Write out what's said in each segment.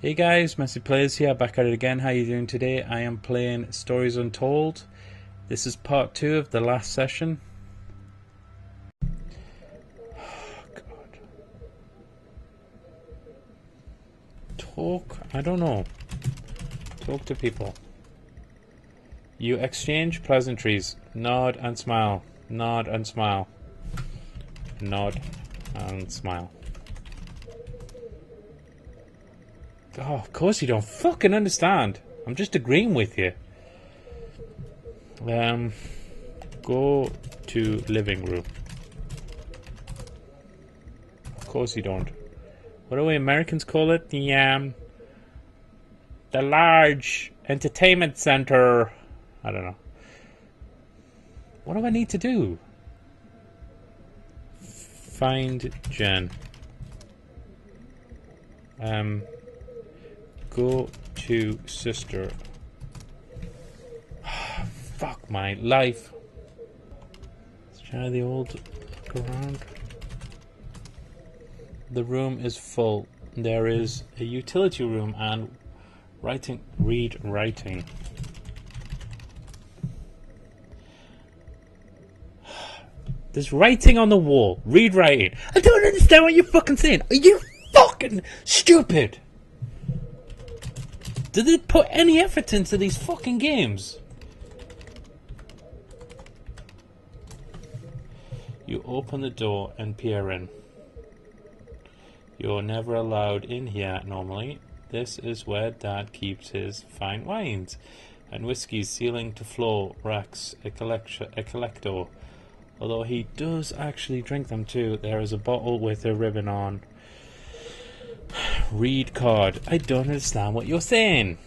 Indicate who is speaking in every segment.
Speaker 1: Hey guys, MessyPlays here, back at it again. How you doing today? I am playing Stories Untold. This is part 2 of the last session. Oh, God. Talk? I don't know. Talk to people. You exchange pleasantries. Nod and smile. Nod and smile. Nod and smile. Oh, of course you don't fucking understand. I'm just agreeing with you. Go to living room. Of course you don't. What do we Americans call it? The large entertainment center. I don't know. What do I need to do? Find Jen. Go to sister. Fuck my life. Let's try the old look around. The room is full. There is a utility room and read writing. There's writing on the wall. Read writing. I don't understand what you're fucking saying. Are you fucking stupid? Did they put any effort into these fucking games? You open the door and peer in. You're never allowed in here normally. This is where Dad keeps his fine wines and whiskies, ceiling to floor racks, a collector. Although he does actually drink them too. There is a bottle with a ribbon on. Read card. I don't understand what you're saying.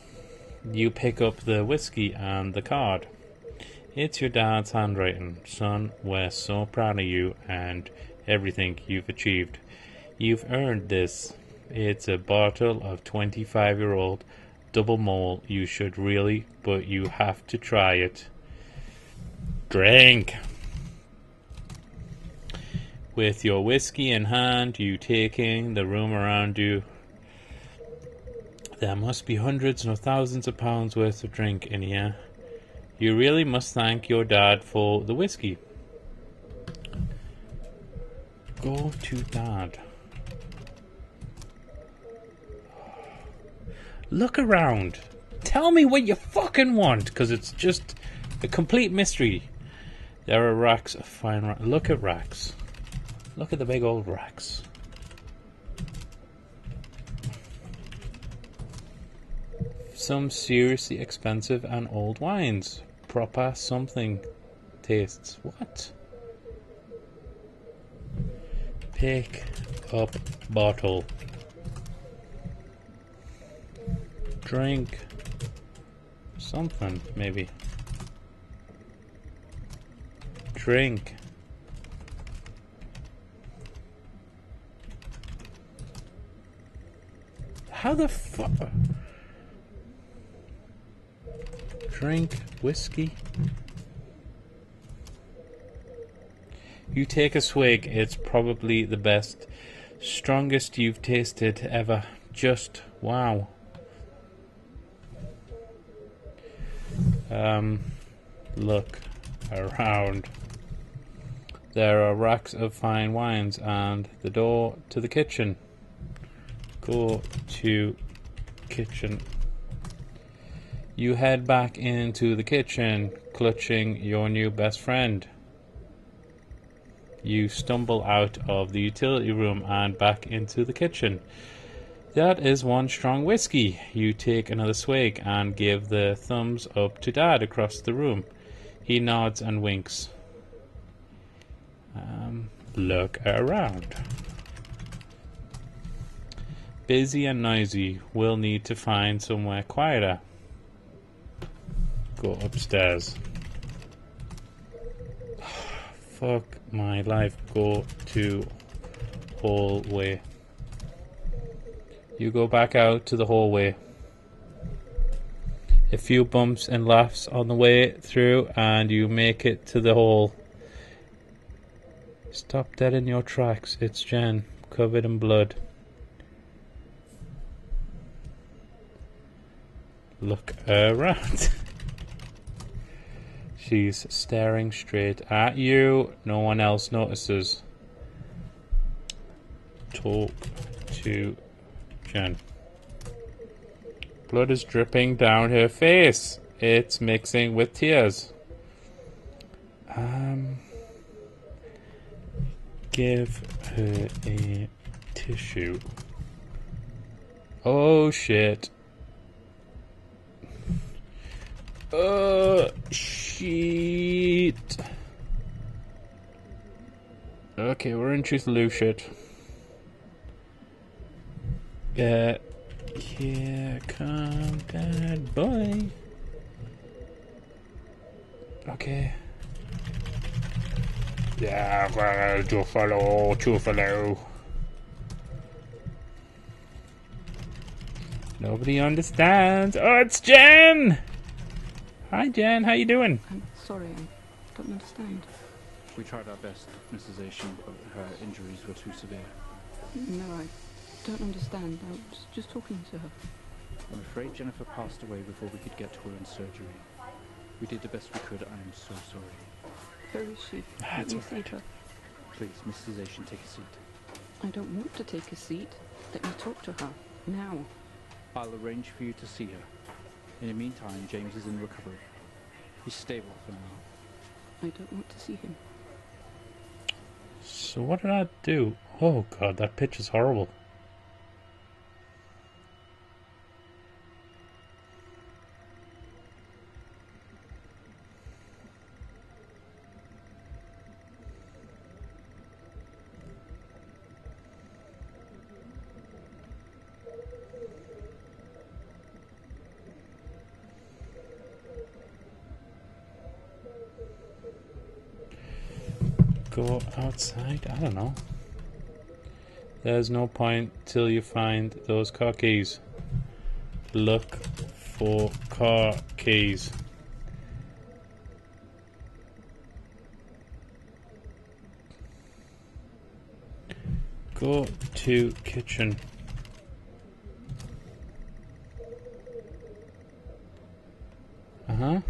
Speaker 1: You pick up the whiskey and the card. It's your dad's handwriting. Son, we're so proud of you and everything you've achieved. You've earned this. It's a bottle of 25-year-old double mole. You should really, but you have to try it. Drink. With your whiskey in hand, you taking the room around you. There must be hundreds or thousands of pounds worth of drink in here. You really must thank your dad for the whiskey. Go to Dad. Look around. Tell me what you fucking want, because it's just a complete mystery. There are racks of fine. Look at racks. Look at the big old racks. Some seriously expensive and old wines. Proper something tastes. What? Pick up bottle. Drink something, maybe. Drink. How the fuck? Drink whiskey. You take a swig. It's probably the best, strongest you've tasted ever. Just wow. Look around. There are racks of fine wines and the door to the kitchen. Go to kitchen. You head back into the kitchen, clutching your new best friend. You stumble out of the utility room and back into the kitchen. That is one strong whiskey. You take another swig and give the thumbs up to Dad across the room. He nods and winks. Look around. Busy and noisy. We'll need to find somewhere quieter. Go upstairs. Fuck my life. Go to hallway. You go back out to the hallway. A few bumps and laughs on the way through and you make it to the hall. Stop dead in your tracks. It's Jen, covered in blood. Look around. She's staring straight at you. No one else notices. Talk to Jen. Blood is dripping down her face. It's mixing with tears. Give her a tissue. Oh shit. Shit. Okay, we're in truth loose shit. Here come Dad Boy. Okay. Yeah, well, Juffalo. Nobody understands. Oh, it's Jen! Hi, Jen. How you doing?
Speaker 2: I'm sorry, I don't understand.
Speaker 3: We tried our best, Mrs. Asian, but her injuries were too severe.
Speaker 2: No, I don't understand. I was just talking to her.
Speaker 3: I'm afraid Jennifer passed away before we could get to her in surgery. We did the best we could. I am so sorry.
Speaker 2: Where is she? Let me see her.
Speaker 3: Please, Mrs. Asian, take a seat.
Speaker 2: I don't want to take a seat. Let me talk to her. Now.
Speaker 3: I'll arrange for you to see her. In the meantime, James is in recovery. He's stable for now.
Speaker 2: I don't want to see him.
Speaker 1: So what did I do? Oh god, that pitch is horrible. Go outside? I don't know. There's no point till you find those car keys. Look for car keys. Go to kitchen. Uh-huh.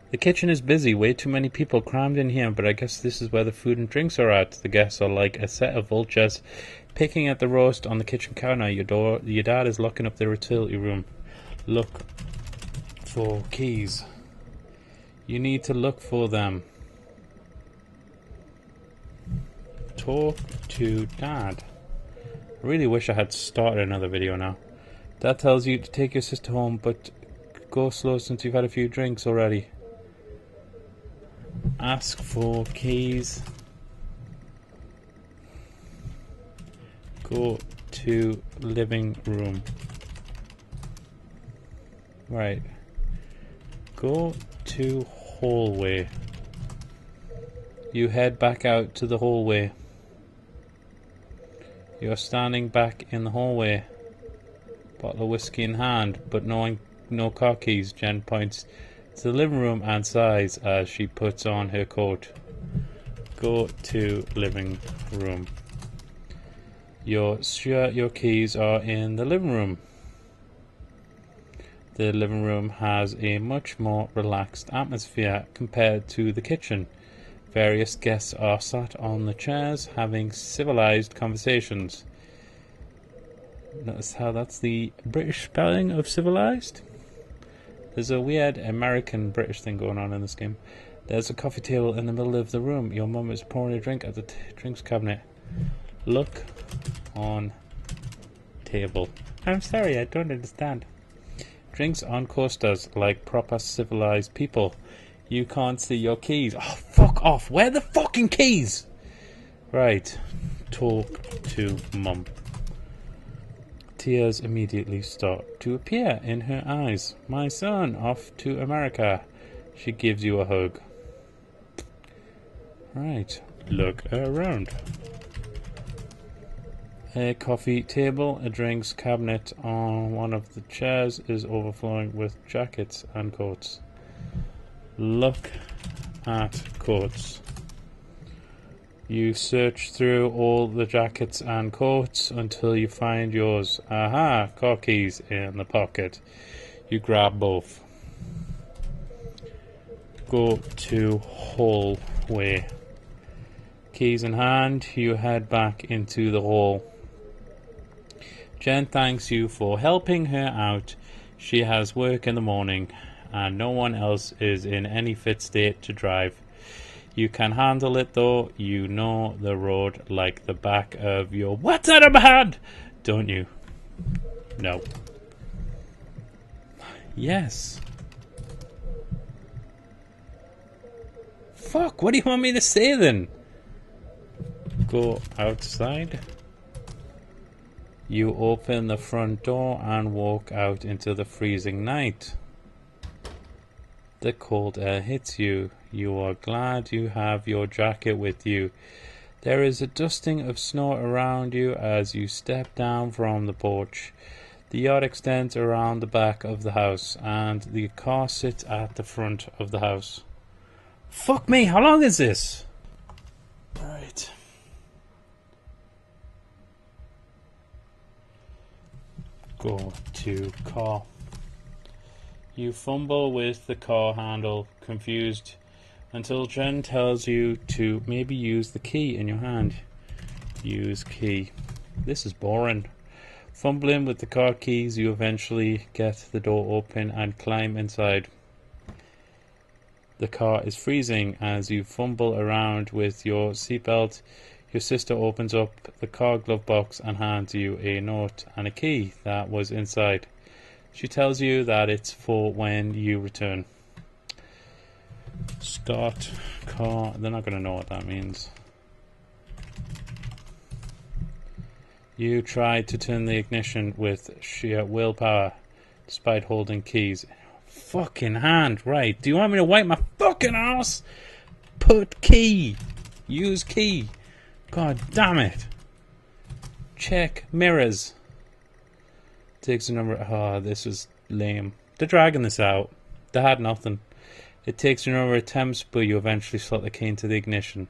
Speaker 1: The kitchen is busy, way too many people crammed in here, but I guess this is where the food and drinks are at. The guests are like a set of vultures picking at the roast on the kitchen counter. Your dad is locking up the utility room. Look for keys. You need to look for them. Talk to Dad. I really wish I had started another video now. Dad tells you to take your sister home, but go slow since you've had a few drinks already. Ask for keys. Go to living room. Right. Go to hallway. You head back out to the hallway. You're standing back in the hallway. Bottle of whiskey in hand, but no car keys. Jen points to the living room and sighs as she puts on her coat. Go to living room. You're sure your keys are in the living room. The living room has a much more relaxed atmosphere compared to the kitchen. Various guests are sat on the chairs having civilized conversations. Notice how that's the British spelling of civilized? There's a weird American-British thing going on in this game. There's a coffee table in the middle of the room. Your mum is pouring a drink at the drinks cabinet. Look on table. I'm sorry, I don't understand. Drinks on coasters like proper civilized people. You can't see your keys. Oh, fuck off. Where are the fucking keys? Right. Talk to Mum. Tears immediately start to appear in her eyes. My son, off to America. She gives you a hug. Right. Look around. A coffee table, a drinks cabinet on one of the chairs is overflowing with jackets and coats. Look at coats. You search through all the jackets and coats until you find yours. Aha! Car keys in the pocket. You grab both. Go to hallway. Keys in hand, you head back into the hall. Jen thanks you for helping her out. She has work in the morning, and no one else is in any fit state to drive. You can handle it though. You know the road like the back of your what's out of my hand, don't you? No. Yes. Fuck, what do you want me to say then? Go outside. You open the front door and walk out into the freezing night. The cold air hits you. You are glad you have your jacket with you. There is a dusting of snow around you as you step down from the porch. The yard extends around the back of the house, and the car sits at the front of the house. Fuck me, how long is this? Right. Go to car. You fumble with the car handle, confused, until Jen tells you to maybe use the key in your hand. Use key. This is boring. Fumbling with the car keys, you eventually get the door open and climb inside. The car is freezing as you fumble around with your seatbelt. Your sister opens up the car glove box and hands you a note and a key that was inside. She tells you that it's for when you return. Start car. They're not going to know what that means. You try to turn the ignition with sheer willpower, despite holding keys. Fucking hand, right. Do you want me to wipe my fucking ass? Put key. Use key. God damn it. Check mirrors. Takes a number. Oh, this is lame. They're dragging this out. They had nothing. It takes a number of attempts, but you eventually slot the key into the ignition.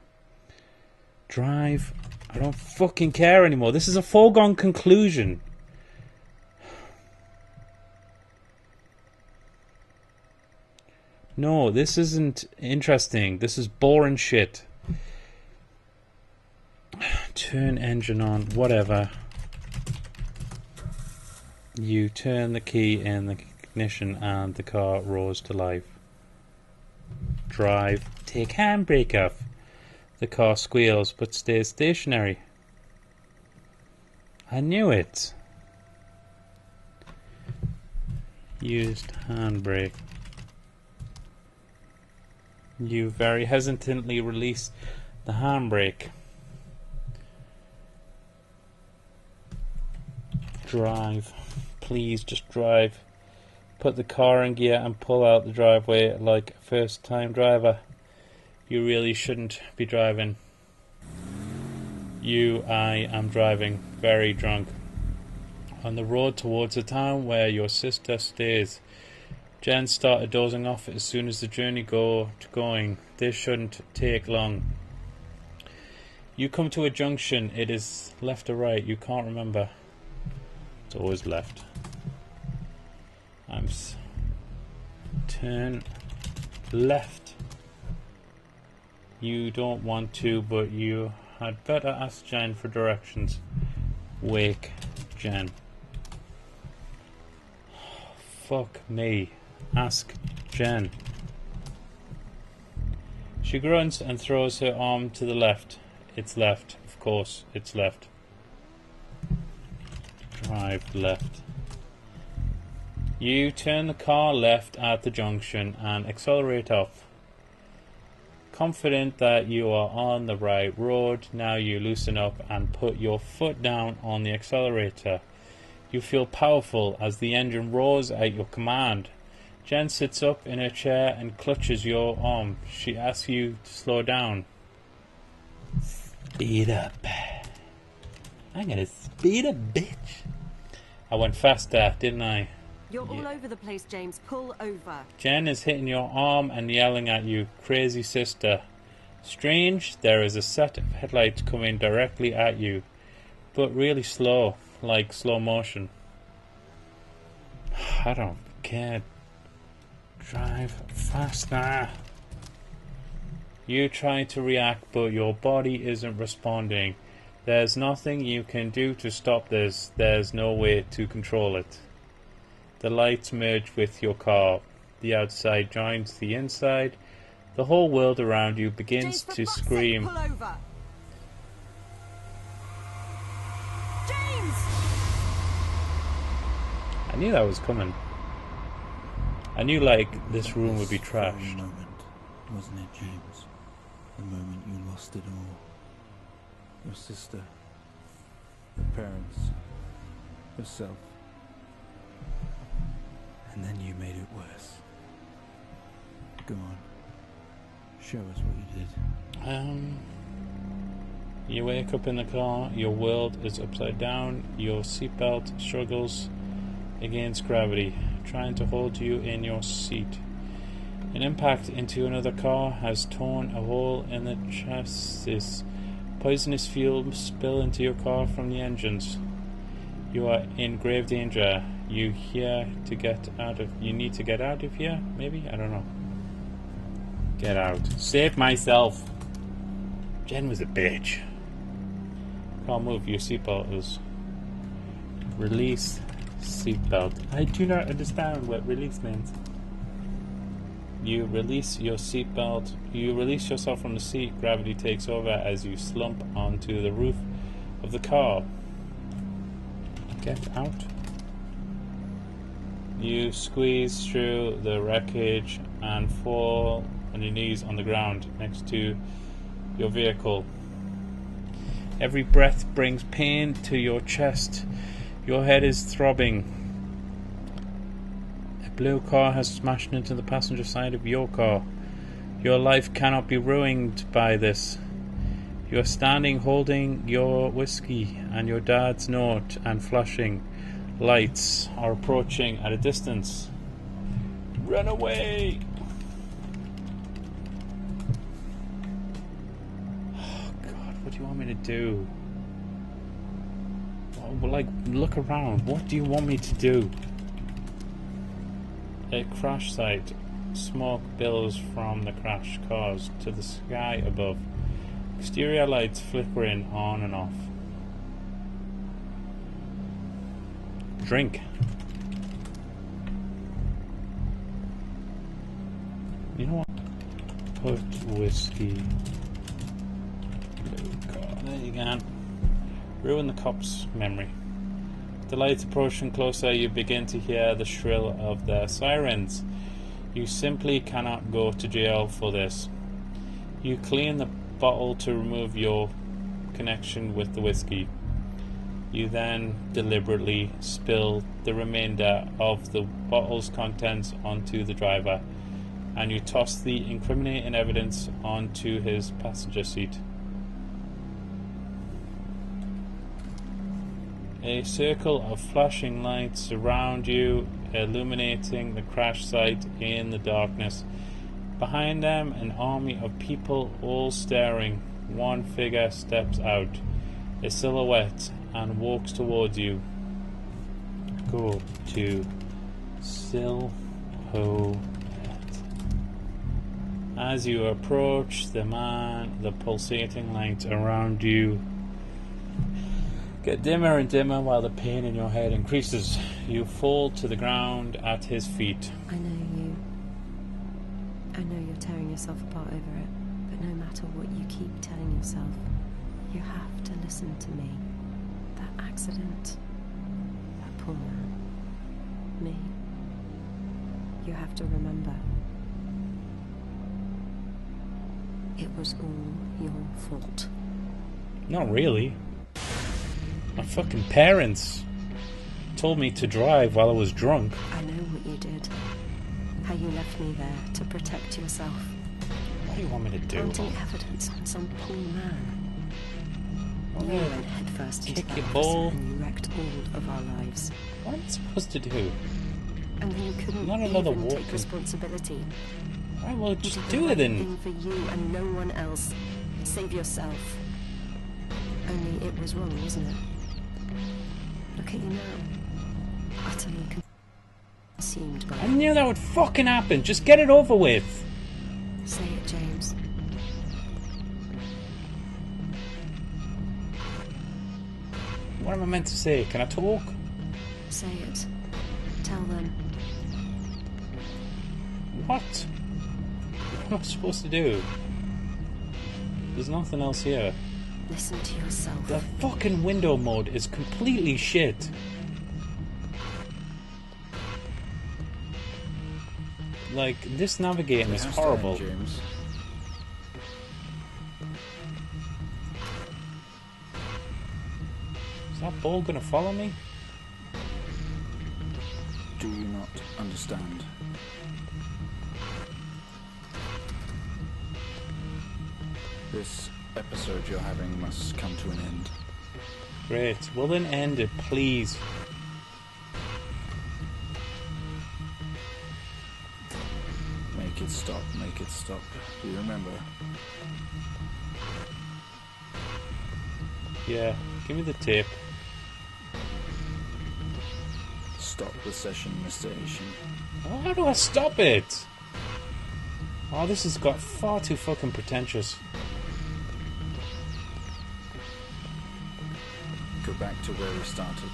Speaker 1: Drive. I don't fucking care anymore. This is a foregone conclusion. No, this isn't interesting. This is boring shit. Turn engine on. Whatever. You turn the key in the ignition and the car roars to life. Drive. Take handbrake off. The car squeals but stays stationary. I knew it. Used handbrake. You very hesitantly release the handbrake. Drive. Please just drive. Put the car in gear and pull out the driveway like a first-time driver. You really shouldn't be driving. I am driving, very drunk, on the road towards the town where your sister stays. Jen started dozing off as soon as the journey going. This shouldn't take long. You come to a junction. It is left or right. You can't remember. It's always left. Turn left. You don't want to, but you had better ask Jen for directions. Wake Jen. Fuck me. Ask Jen. She grunts and throws her arm to the left. It's left. Of course, it's left. Drive left. You turn the car left at the junction and accelerate off. Confident that you are on the right road, now you loosen up and put your foot down on the accelerator. You feel powerful as the engine roars at your command. Jen sits up in her chair and clutches your arm. She asks you to slow down. Speed up. I'm gonna speed up, bitch. I went faster, didn't I?
Speaker 4: You're all over the place, James. Pull over.
Speaker 1: Jen is hitting your arm and yelling at you, crazy sister. Strange, there is a set of headlights coming directly at you, but really slow, like slow motion. I don't care. Drive faster. You try to react, but your body isn't responding. There's nothing you can do to stop this. There's no way to control it. The lights merge with your car. The outside joins the inside. The whole world around you begins to scream.
Speaker 4: Pull over. James!
Speaker 1: I knew that was coming. I knew, like, this room would be trashed.
Speaker 3: The moment, wasn't it, James? The moment you lost it all. Your sister, your parents, yourself. And then you made it worse. Go on. Show us what you did.
Speaker 1: You wake up in the car, your world is upside down, your seatbelt struggles against gravity, trying to hold you in your seat. An impact into another car has torn a hole in the chassis. Poisonous fumes spill into your car from the engines. You are in grave danger. You need to get out of here, maybe? I don't know. Get out. Save myself. Jen was a bitch. Can't move. Your seatbelt is... Release seatbelt. I do not understand what release means. You release your seatbelt. You release yourself from the seat. Gravity takes over as you slump onto the roof of the car. Get out. You squeeze through the wreckage and fall on your knees on the ground next to your vehicle. Every breath brings pain to your chest. Your head is throbbing. A blue car has smashed into the passenger side of your car. Your life cannot be ruined by this. You are standing holding your whiskey and your dad's note, and flashing lights are approaching at a distance. Run away! Oh God, what do you want me to do? Well, like, look around. What do you want me to do? A crash site. Smoke billows from the crashed cars to the sky above. Exterior lights flickering on and off. Drink. You know what? Put whiskey. There you go. Ruin the cop's memory. The lights approaching closer, you begin to hear the shrill of their sirens. You simply cannot go to jail for this. You clean the bottle to remove your connection with the whiskey. You then deliberately spill the remainder of the bottle's contents onto the driver, and you toss the incriminating evidence onto his passenger seat. A circle of flashing lights surround you, illuminating the crash site in the darkness. Behind them, an army of people, all staring. One figure steps out, a silhouette, and walks towards you. Go to silhouette. As you approach the man, the pulsating lights around you get dimmer and dimmer while the pain in your head increases. You fall to the ground at his feet.
Speaker 4: I know you're tearing yourself apart over it, but no matter what you keep telling yourself, you have to listen to me. That accident, that poor man, me. You have to remember, it was all your fault.
Speaker 1: Not really. My fucking parents told me to drive while I was drunk.
Speaker 4: I know what you did. How you left me there to protect yourself.
Speaker 1: What do you want me to do?
Speaker 4: Planting evidence on some poor man.
Speaker 1: Oh,
Speaker 4: You went headfirst into
Speaker 1: kick
Speaker 4: that
Speaker 1: your
Speaker 4: officer
Speaker 1: ball.
Speaker 4: and you wrecked all of our lives.
Speaker 1: What am I supposed to do?
Speaker 4: And then you couldn't
Speaker 1: Not another
Speaker 4: even take
Speaker 1: walking.
Speaker 4: responsibility.
Speaker 1: Right, well,
Speaker 4: You
Speaker 1: just
Speaker 4: did the
Speaker 1: do it
Speaker 4: right
Speaker 1: then.
Speaker 4: thing for you and no one else. Save yourself. Only it was wrong, wasn't it? Look at you now. Utterly consumed by
Speaker 1: I knew that would fucking happen. Just get it over with.
Speaker 4: Say it, James.
Speaker 1: What am I meant to say? Can I talk?
Speaker 4: Say it. Tell them.
Speaker 1: What? What am I supposed to do? There's nothing else here.
Speaker 4: Listen to yourself.
Speaker 1: The fucking window mode is completely shit. Like, this navigating is horrible.
Speaker 3: James.
Speaker 1: Is that ball gonna follow me?
Speaker 3: Do you not understand? This episode you're having must come to an end.
Speaker 1: Great. Well then end it, please.
Speaker 3: Make it stop, make it stop. Do you remember?
Speaker 1: Yeah, give me the tape.
Speaker 3: Stop the session, Mr. Asian.
Speaker 1: Oh, how do I stop it? Oh, this has got far too fucking pretentious.
Speaker 3: Go back to where we started.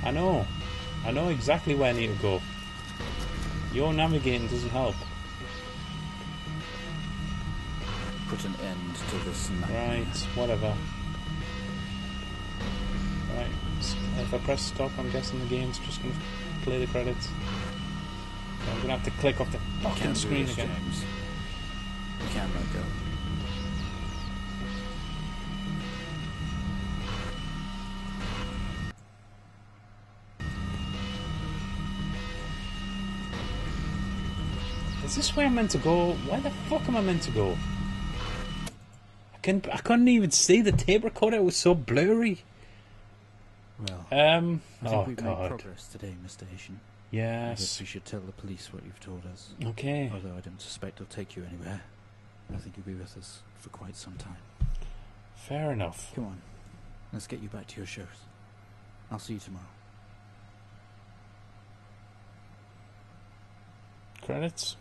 Speaker 1: I know. I know exactly where I need to go. Your navigating doesn't help.
Speaker 3: Put an end to this nightmare.
Speaker 1: Right, whatever. Right, if I press stop, I'm guessing the game's just going to play the credits. I'm going to have to click off the
Speaker 3: You
Speaker 1: fucking
Speaker 3: can't do
Speaker 1: screen
Speaker 3: this,
Speaker 1: again.
Speaker 3: James. You can't let go.
Speaker 1: Is this where I'm meant to go? Where the fuck am I meant to go? I couldn't even see the tape recorder, it was so blurry.
Speaker 3: Well, I think
Speaker 1: Oh
Speaker 3: we've made
Speaker 1: god.
Speaker 3: progress today, Mr. Asian. I guess
Speaker 1: Yes.
Speaker 3: we should tell the police what you've told us.
Speaker 1: Okay.
Speaker 3: Although I don't suspect they'll take you anywhere. I think you'll be with us for quite some time.
Speaker 1: Fair enough.
Speaker 3: Come on, let's get you back to your shows. I'll see you tomorrow.
Speaker 1: Credits.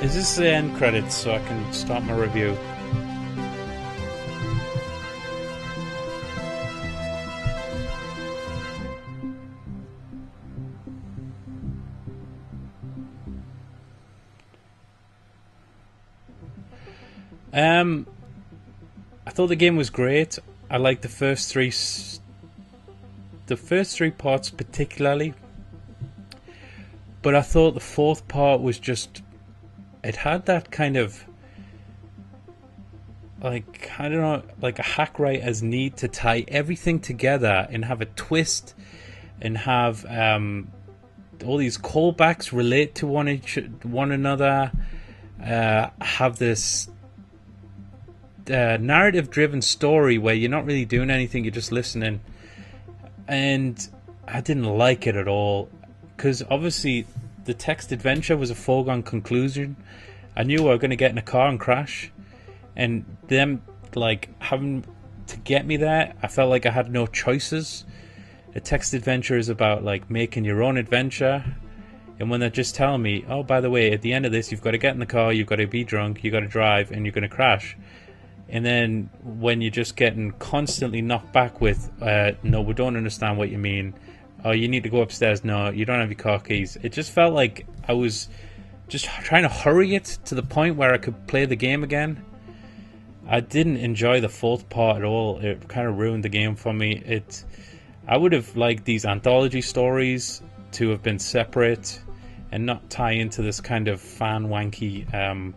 Speaker 1: Is this the end credits so I can start my review? I thought the game was great. I liked the first three parts particularly, but I thought the fourth part was just, it had that kind of, like, I don't know, like a hack writer's need to tie everything together and have a twist and have all these callbacks relate to one another, have this narrative driven story where you're not really doing anything, you're just listening. And I didn't like it at all, because obviously the text adventure was a foregone conclusion. I knew we were going to get in a car and crash, and them like having to get me there, I felt like I had no choices. A text adventure is about like making your own adventure, and when they're just telling me, oh, by the way, at the end of this you've got to get in the car, you've got to be drunk, you've got to drive, and you're going to crash. And then when you're just getting constantly knocked back with, no, we don't understand what you mean. Oh, you need to go upstairs. No, you don't have your car keys. It just felt like I was just trying to hurry it to the point where I could play the game again. I didn't enjoy the fourth part at all. It kind of ruined the game for me. I would have liked these anthology stories to have been separate and not tie into this kind of fan-wanky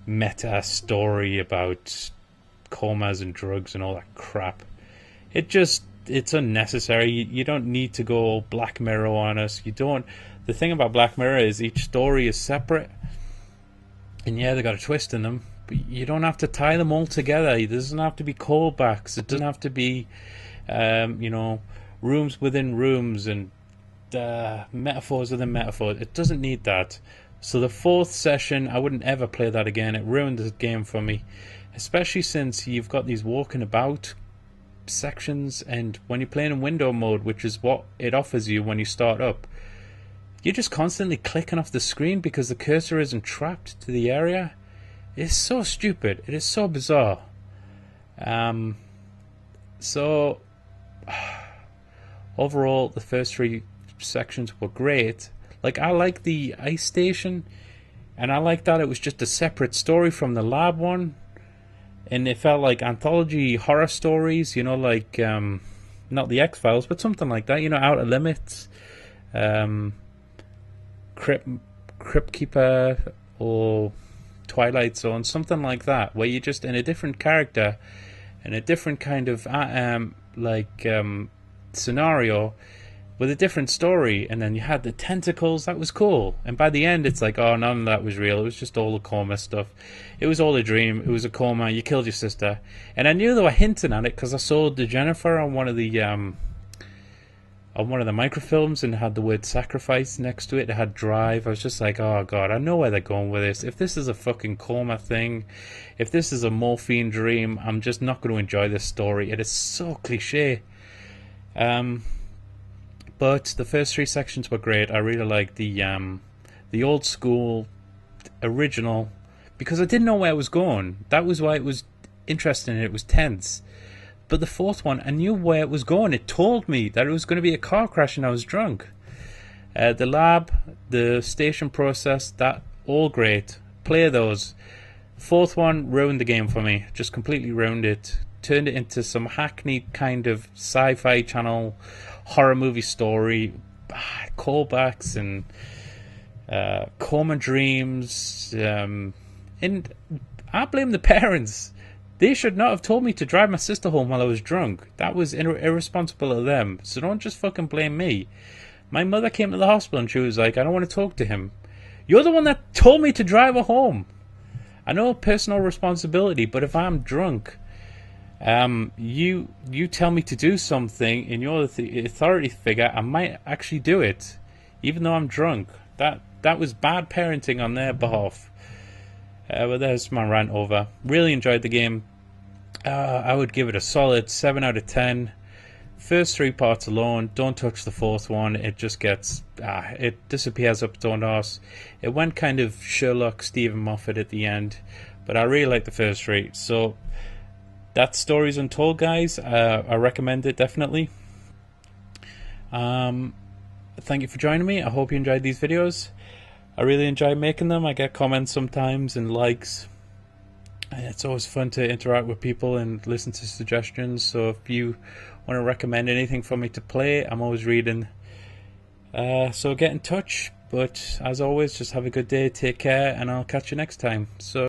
Speaker 1: meta story about comas and drugs and all that crap. It's unnecessary. You don't need to go Black Mirror on us. You don't. The thing about Black Mirror is each story is separate, And yeah, they got a twist in them, but you don't have to tie them all together. It doesn't have to be callbacks. It doesn't have to be, you know, rooms within rooms and metaphors within metaphors. It doesn't need that. So the fourth session, I wouldn't ever play that again. It ruined the game for me, especially since you've got these walking about sections, and when you're playing in window mode, which is what it offers you when you start up, you're just constantly clicking off the screen because the cursor isn't trapped to the area. It's so stupid. It is so bizarre. So overall, the first three sections were great. Like, I like the ice station, and I like that it was just a separate story from the lab one, and it felt like anthology horror stories, you know, like not the X-Files, but something like that, you know, Outer Limits, Crypt Keeper, or Twilight Zone, something like that, where you're just in a different character in a different kind of scenario with a different story, and then you had the tentacles. That was cool. And by the end, it's like, oh, none of that was real. It was just all the coma stuff. It was all a dream. It was a coma. You killed your sister, and I knew they were hinting at it because I saw the Jennifer on one of the microfilms, and it had the word sacrifice next to it. It had drive. I was just like, oh god, I know where they're going with this. If this is a fucking coma thing, if this is a morphine dream, I'm just not going to enjoy this story. It is so cliche. But the first three sections were great. I really liked the old school original, because I didn't know where it was going. That was why it was interesting and it was tense. But the fourth one, I knew where it was going. It told me that it was going to be a car crash and I was drunk. The lab, the station process, that all great. Play those. Fourth one ruined the game for me. Just completely ruined it. Turned it into some hackneyed kind of sci-fi channel horror movie story. Callbacks and coma dreams. And I blame the parents. They should not have told me to drive my sister home while I was drunk. That was irresponsible of them. So don't just fucking blame me. My mother came to the hospital and she was like, I don't want to talk to him. You're the one that told me to drive her home. I know personal responsibility, but if I'm drunk, you tell me to do something and you're the authority figure, I might actually do it, even though I'm drunk. That was bad parenting on their behalf. But there's my rant over. Really enjoyed the game. I would give it a solid 7 out of 10. First three parts alone, don't touch the fourth one. It just gets, it disappears up its own arse. It went kind of Sherlock, Stephen Moffat at the end, but I really like the first three. So that story's Untold, guys. I recommend it definitely. Thank you for joining me. I hope you enjoyed these videos. I really enjoy making them. I get comments sometimes and likes. It's always fun to interact with people and listen to suggestions. So if you want to recommend anything for me to play, I'm always reading. So get in touch. But as always, just have a good day, take care, and I'll catch you next time. So